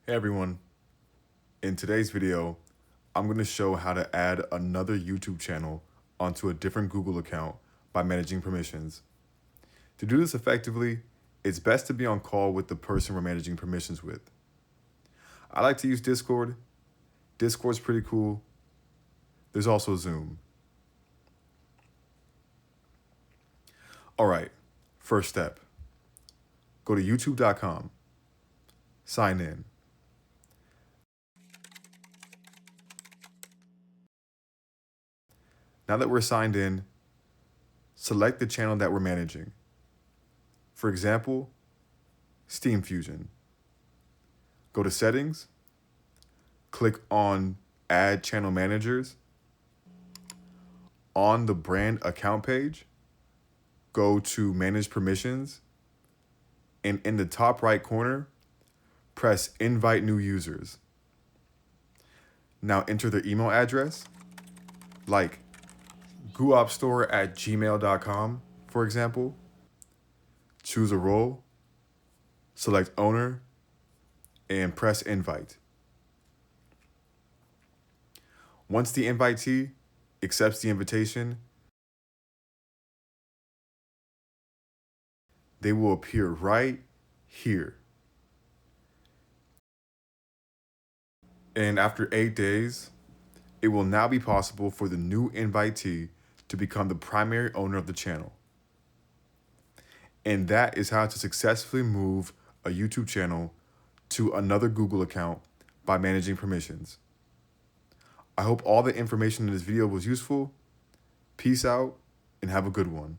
Hey everyone, in today's video, I'm going to show how to add another YouTube channel onto a different Google account by managing permissions. To do this effectively, it's best to be on call with the person we're managing permissions with. I like to use Discord. Discord's pretty cool. There's also Zoom. All right, first step. Go to youtube.com. Sign in. Now that we're signed in, select the channel that we're managing. For example, Steam Fusion. Go to Settings, click on Add Channel Managers. On the brand account page, go to Manage Permissions, and in the top right corner, press Invite New Users. Now enter their email address, like guopstore@gmail.com, for example. Choose a role, select Owner, and press Invite. Once the invitee accepts the invitation, they will appear right here. And after 8 days, it will now be possible for the new invitee to become the primary owner of the channel. And that is how to successfully move a YouTube channel to another Google account by managing permissions. I hope all the information in this video was useful. Peace out and have a good one.